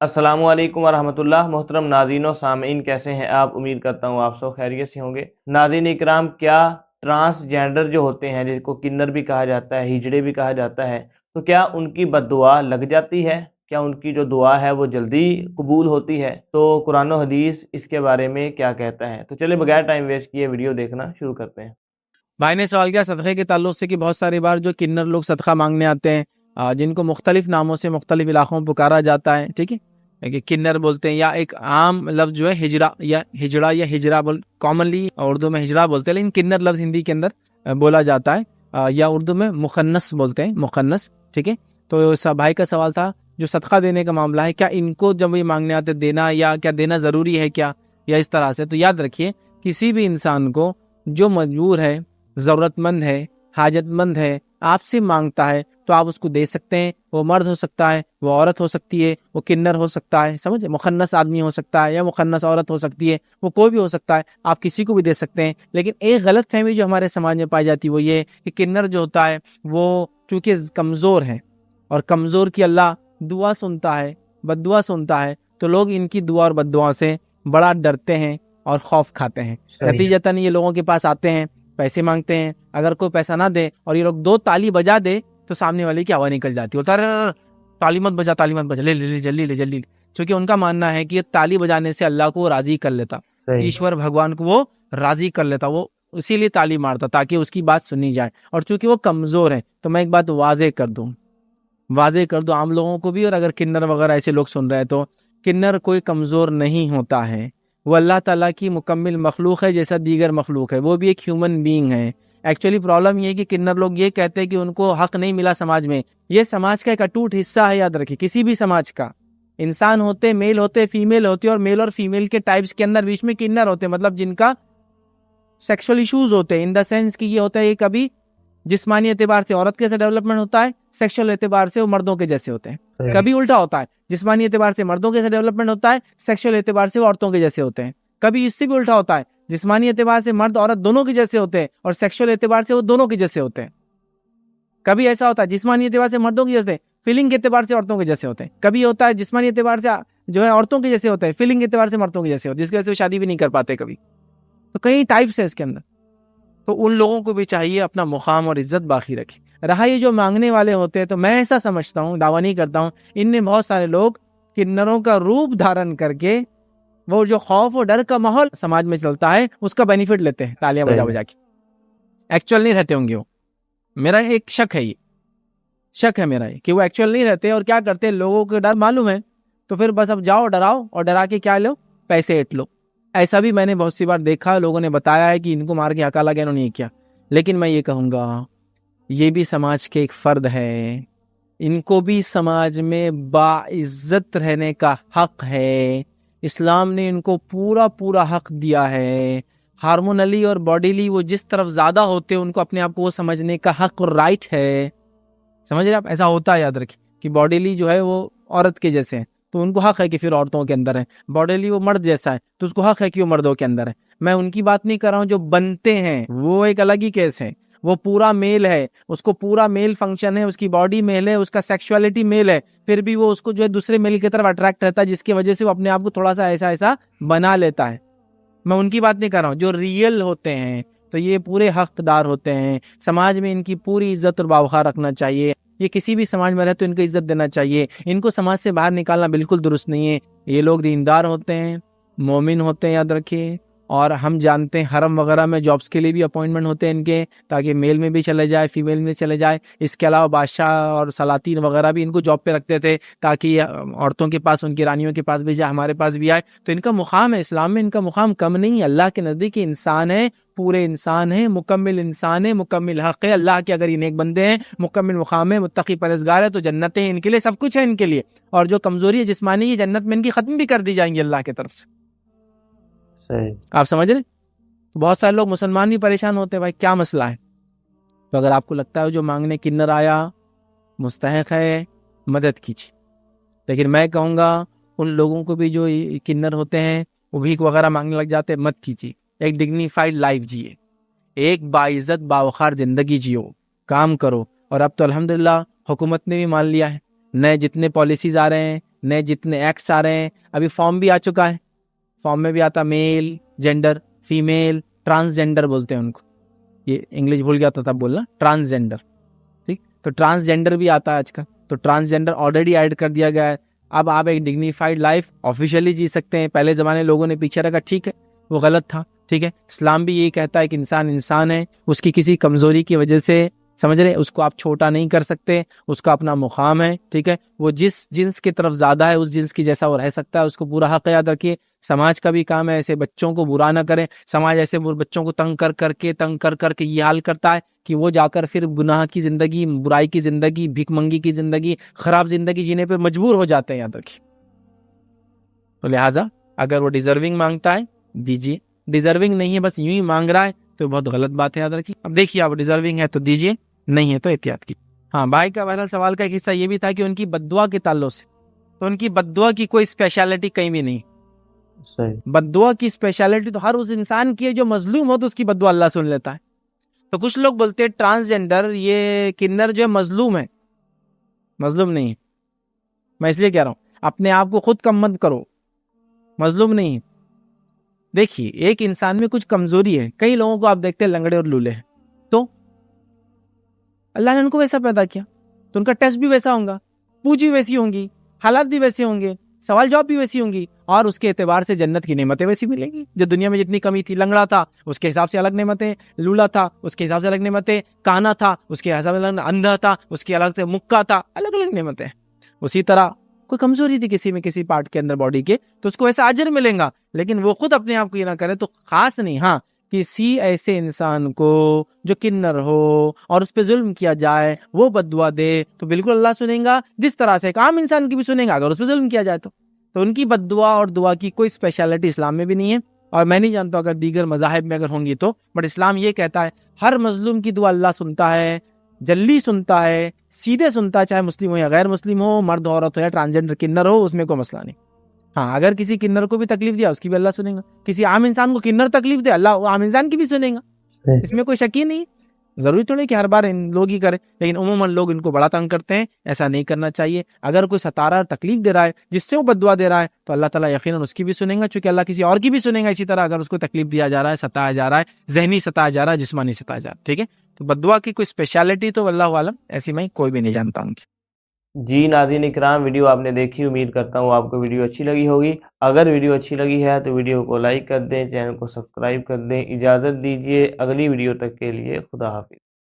अस्सलामु अलैकुम वरहमतुल्लाह। मोहतरम नाज़रीन व सामीन, कैसे हैं आप? उम्मीद करता हूँ आप सब खैरियत से होंगे। नाज़रीन इकराम, क्या ट्रांसजेंडर जो होते हैं, जिसको किन्नर भी कहा जाता है, हिजड़े भी कहा जाता है, तो क्या उनकी बद्दुआ लग जाती है? क्या उनकी जो दुआ है वो जल्दी कबूल होती है? तो कुरान और हदीस इसके बारे में क्या कहता है? तो चलिए बगैर टाइम वेस्ट किए वीडियो देखना शुरू करते हैं। भाई ने सवाल किया सदक़े के ताल्लुक से कि बहुत सारी बार जो किन्नर लोग सदका मांगने आते हैं, जिनको मुख्तलिफ नामों से मुख्तलिफ इलाकों में पुकारा जाता है, ठीक है, कि किन्नर बोलते हैं, या एक आम लफ्ज जो है हिजड़ा या हिजरा बोल, कॉमनली उर्दू में हिजड़ा बोलते हैं, लेकिन किन्नर लफ्ज हिंदी के अंदर बोला जाता है, या उर्दू में मुखन्नस बोलते हैं, मुखन्नस। ठीक है, तो भाई का सवाल था जो सदका देने का मामला है, क्या इनको जब ये मांगने आते देना, या क्या देना ज़रूरी है क्या, या इस तरह से। तो याद रखिए, किसी भी इंसान को जो मजबूर है, ज़रूरतमंद है, हाजतमंद है, आपसे मांगता है, तो आप उसको दे सकते हैं। वो मर्द हो सकता है, वो औरत हो सकती है, वो किन्नर हो सकता है, समझे, मुखन्नस आदमी हो सकता है या मुखन्नस औरत हो सकती है, वो कोई भी हो सकता है, आप किसी को भी दे सकते हैं। लेकिन एक गलत फहमी जो हमारे समाज में पाई जाती है वो ये कि किन्नर जो होता है वो चूंकि कमज़ोर है, और कमज़ोर की अल्लाह दुआ सुनता है, बद्दुआ सुनता है, तो लोग इनकी दुआ और बद्दुआ से बड़ा डरते हैं और खौफ खाते हैं। नतीजतन ये लोगों के पास आते हैं, पैसे मांगते हैं, अगर कोई पैसा ना दे और ये लोग 2 ताली बजा दे तो सामने वाले की आवाज़ निकल जाती है, होता है ताली मत बजा, ताली मत बजा, ले ले ले जल्दी ले जल्दी। क्योंकि उनका मानना है कि ये ताली बजाने से अल्लाह को राजी कर लेता, ईश्वर भगवान को वो राजी कर लेता, वो इसीलिए ताली मारता ताकि उसकी बात सुनी जाए। और चूंकि वो कमज़ोर है, तो मैं एक बात वाजे कर दूं आम लोगों को भी, और अगर किन्नर वगैरह ऐसे लोग सुन रहे हैं, तो किन्नर कोई कमज़ोर नहीं होता है, वो अल्लाह ताला की मुकम्मिल मखलूक है, जैसा दीगर मखलूक है, वो भी एक ह्यूमन बीइंग है। एक्चुअली प्रॉब्लम ये है कि किन्नर लोग ये कहते हैं कि उनको हक नहीं मिला समाज में। ये समाज का एक अटूट हिस्सा है, याद रखिए, किसी भी समाज का। इंसान होते, मेल होते, फीमेल होते, और मेल और फीमेल के टाइप्स के अंदर बीच में किन्नर होते, मतलब जिनका सेक्सुअल इश्यूज होते हैं, इन द सेंस कि ये होता है, ये कभी जिस्मानी एतबार से औरत के जैसे डेवलपमेंट होता है, सेक्सुअल एतबार से वो मर्दों के जैसे होते हैं। कभी उल्टा होता है, जिस्मानी एतबार से मर्दों के जैसे डेवलपमेंट होता है, सेक्सुअल एतबार से वो औरतों के जैसे होते हैं। कभी इससे भी उल्टा होता है, जिस्मानी एतबार से मर्द औरत दोनों के जैसे होते हैं, और सेक्सुअल एतबार से वो दोनों के जैसे होते हैं। कभी ऐसा होता है जिस्मानी एतबार से मर्दों के जैसे, फीलिंग के एतबार से औरतों के जैसे होते हैं। कभी होता है जिस्मानी एतबार से जो है औरतों के जैसे होते हैं, फीलिंग के एतबार से मर्दों के जैसे होते हैं, जिसकी वजह से वो शादी भी नहीं कर पाते कभी। तो कई टाइप्स है इसके अंदर, तो उन लोगों को भी चाहिए अपना मुकाम और इज्जत बाकी रखे। रहा ये जो मांगने वाले होते हैं, तो मैं ऐसा समझता हूँ, दावा नहीं करता हूँ, इनमें बहुत सारे लोग किन्नरों का रूप धारण करके वो जो खौफ और डर का माहौल समाज में चलता है उसका बेनिफिट लेते हैं, तालियां बजा बजा के। एक्चुअल नहीं रहते होंगे वो, मेरा एक शक है मेरा ये कि वो एक्चुअल नहीं रहते, और क्या करते हैं, लोगों को डर मालूम है, तो फिर बस अब जाओ डराओ, और डरा के क्या लो, पैसे ऐंठ लो। ऐसा भी मैंने बहुत सी बार देखा, लोगों ने बताया है कि इनको मार के हकाला गया, इन्होंने ये किया। लेकिन मैं ये कहूँगा, ये भी समाज के एक फर्द है, इनको भी समाज में बाइज्जत रहने का हक है। इस्लाम ने इनको पूरा पूरा हक दिया है। हार्मोनली और बॉडीली वो जिस तरफ ज़्यादा होते हैं, उनको अपने आप को वो समझने का हक और राइट है। समझ रहे आप, ऐसा होता है, याद रखिए, कि बॉडीली जो है वो औरत के जैसे है, तो उनको हक है कि फिर औरतों के अंदर है। बॉडीली वो मर्द जैसा है, तो उसको हक है कि वो मर्दों के अंदर है। मैं उनकी बात नहीं कर रहा हूँ, जो बनते हैं वो एक अलग ही केस है। वो पूरा मेल है, उसको पूरा मेल फंक्शन है, उसकी बॉडी मेल है, उसका सेक्सुअलिटी मेल है, फिर भी वो उसको जो है दूसरे मेल की तरफ अट्रैक्ट रहता है, जिसकी वजह से वो अपने आप को थोड़ा सा ऐसा ऐसा बना लेता है। मैं उनकी बात नहीं कर रहा हूँ, जो रियल होते हैं, तो ये पूरे हकदार होते हैं। समाज में इनकी पूरी इज्जत और बावखा रखना चाहिए। ये किसी भी समाज में रहे तो इनको इज्जत देना चाहिए। इनको समाज से बाहर निकालना बिल्कुल दुरुस्त नहीं है। ये लोग दीनदार होते हैं, मोमिन होते हैं, याद रखिए। और हम जानते हैं हरम वगैरह में जॉब्स के लिए भी अपॉइंटमेंट होते हैं इनके, ताकि मेल में भी चले जाए, फीमेल में चले जाए। इसके अलावा बादशाह और सलातीन वगैरह भी इनको जॉब पे रखते थे, ताकि औरतों के पास, उनकी रानियों के पास भी जाए, हमारे पास भी आए। तो इनका मुकाम है, इस्लाम में इनका मुकाम कम नहीं है। अल्लाह के नज़दीक इंसान है, पूरे इंसान है, मुकम्मिल इंसान है, मुकम्मिल हक है। अल्लाह के अगर ये नेक बंदे हैं, मुकम्मिल मुकाम है, मुत्तकी परहेज़गार है, तो जन्नत है इनके लिए, सब कुछ है इनके लिए। और जो कमजोरी है जिस्मानी, ये जन्नत में इनकी खत्म भी कर दी जाएंगी अल्लाह की तरफ से। सही, आप समझ रहे? बहुत सारे लोग मुसलमान भी परेशान होते हैं, भाई क्या मसला है? तो अगर आपको लगता है जो मांगने किन्नर आया मुस्तहिक है, मदद कीजिए। लेकिन मैं कहूँगा उन लोगों को भी जो किन्नर होते हैं, वो भीख वगैरह मांगने लग जाते हैं, मत कीजिए। एक डिग्निफाइड लाइफ जिए, एक बाइज्जत बावखार ज़िंदगी जियो, काम करो। और अब तो अल्हम्दुलिल्लाह हुकूमत ने भी मान लिया है, नए जितने पॉलिसीज़ आ रहे हैं, نئے جتنے ایکٹس آ رہے ہیں، ابھی فارم بھی آ چکا ہے، فارم میں بھی آتا میل جینڈر، فیمیل، ٹرانسجینڈر بولتے ہیں ان کو، یہ انگلش بھول گیا تھا تب بولنا، ٹرانسجینڈر، ٹھیک، تو ٹرانسجینڈر بھی آتا ہے آج کل، تو ٹرانسجینڈر آلریڈی ایڈ کر دیا گیا ہے۔ اب آپ ایک ڈگنیفائڈ لائف آفیشیلی جی سکتے ہیں، پہلے زمانے لوگوں نے پیچھے رکھا، ٹھیک ہے وہ غلط تھا، ٹھیک ہے، اسلام بھی یہی کہتا ہے کہ انسان انسان ہے، اس کی کسی کمزوری کی وجہ سے سمجھ رہے اس کو آپ چھوٹا نہیں کر سکتے، اس کا اپنا مقام ہے، ٹھیک ہے، وہ جس جنس کی طرف زیادہ ہے اس جنس کی جیسا وہ رہ سکتا ہے، اس کو پورا حق یاد رکھیے۔ سماج کا بھی کام ہے ایسے بچوں کو برا نہ کریں، سماج ایسے بچوں کو تنگ کر کے یہ حال کرتا ہے کہ وہ جا کر پھر گناہ کی زندگی، برائی کی زندگی، بھیک منگی کی زندگی، خراب زندگی جینے پہ مجبور ہو جاتے ہیں، یاد رکھیے۔ تو لہٰذا اگر وہ ڈیزرونگ مانگتا ہے دیجیے، ڈیزرونگ نہیں ہے بس یوں ہی مانگ رہا ہے تو بہت غلط بات ہے، یاد رکھیے۔ اب دیکھیے آپ ڈیزرونگ ہے تو دیجیے، نہیں ہے تو احتیاط کی۔ ہاں، بھائی کا بہرحال سوال کا ایک حصہ یہ بھی تھا کہ ان کی بد دعا کے تعلق سے، تو ان کی بد دعا کی کوئی اسپیشلٹی کہیں بھی نہیں، صحیح، بد دعا کی اسپیشلٹی تو ہر اس انسان کی ہے جو مظلوم ہو تو اس کی بد دعا اللہ سن لیتا ہے۔ تو کچھ لوگ بولتے ہیں ٹرانسجینڈر یہ کنر جو ہے مظلوم ہے، مظلوم نہیں ہے، میں اس لیے کہہ رہا ہوں اپنے آپ کو خود کم مت کرو، مظلوم نہیں ہے۔ دیکھیے ایک انسان میں کچھ کمزوری ہے، کئی لوگوں کو آپ دیکھتے ہیں لنگڑے اور لولے ہیں، تو اللہ نے ان کو ویسا پیدا کیا تو ان کا ٹیسٹ بھی ویسا ہوگا، پوچھ بھی ویسی ہوں گی، حالات بھی ویسے ہوں گے، سوال جواب بھی ویسی ہوں گی، اور اس کے اعتبار سے جنت کی نعمتیں ویسی ملیں گی۔ جو دنیا میں جتنی کمی تھی، لنگڑا تھا اس کے حساب سے الگ نعمتیں، لولا تھا اس کے حساب سے الگ نعمتیں، کانا تھا اس کے حساب سے الگ، اندھا تھا اس کے الگ سے، مکہ تھا، الگ الگ نعمتیں۔ اسی طرح کوئی کمزوری تھی کسی میں، کسی پارٹ کے اندر باڈی کے، تو اس کو ایسا اجر ملے گا، لیکن وہ خود اپنے آپ کو یہ نہ کرے تو خاص نہیں۔ ہاں، کسی ایسے انسان کو جو کنر ہو اور اس پہ ظلم کیا جائے وہ بد دعا دے تو بالکل اللہ سنے گا، جس طرح سے ایک عام انسان کی بھی سنے گا اگر اس پہ ظلم کیا جائے تو ان کی بد دعا اور دعا کی کوئی اسپیشلٹی اسلام میں بھی نہیں ہے، اور میں نہیں جانتا اگر دیگر مذاہب میں اگر ہوں گی تو، بٹ اسلام یہ کہتا ہے ہر مظلوم کی دعا اللہ سنتا ہے، جلدی سنتا ہے، سیدھے سنتا ہے، چاہے مسلم ہو یا غیر مسلم ہو، مرد عورت ہو یا ٹرانسجینڈر کنر ہو، اس میں کوئی مسئلہ نہیں۔ ہاں، اگر کسی کنر کو بھی تکلیف دیا اس کی بھی اللہ سنے گا، کسی عام انسان کو کنر تکلیف دے اللہ عام انسان کی بھی سنے گا، اس میں کوئی شک ہی نہیں۔ ضروری تھوڑی کہ ہر بار ان لوگ ہی کریں، لیکن عموماً لوگ ان کو بڑا تنگ کرتے ہیں، ایسا نہیں کرنا چاہیے۔ اگر کوئی ستا رہا ہے اور تکلیف دے رہا ہے جس سے وہ بد دعا دے رہا ہے تو اللہ تعالیٰ یقیناً اس کی بھی سنیں گا، چونکہ اللہ کسی اور کی بھی سنیں گا۔ اسی طرح اگر اس کو تکلیف دیا جا رہا ہے، ستایا جا رہا ہے، ذہنی ستایا جا رہا ہے، جسمانی ستایا جا رہا ہے، ٹھیک ہے، تو بد دعا کی کوئی اسپیشلٹی تو اللہ عالم ایسی میں کوئی بھی نہیں جانتا ہوں۔ جی ناظرین اکرام، ویڈیو آپ نے دیکھی، امید کرتا ہوں آپ کو ویڈیو اچھی لگی ہوگی۔ اگر ویڈیو اچھی لگی ہے تو ویڈیو کو لائک کر دیں، چینل کو سبسکرائب کر دیں۔ اجازت دیجیے اگلی ویڈیو تک کے لیے، خدا حافظ۔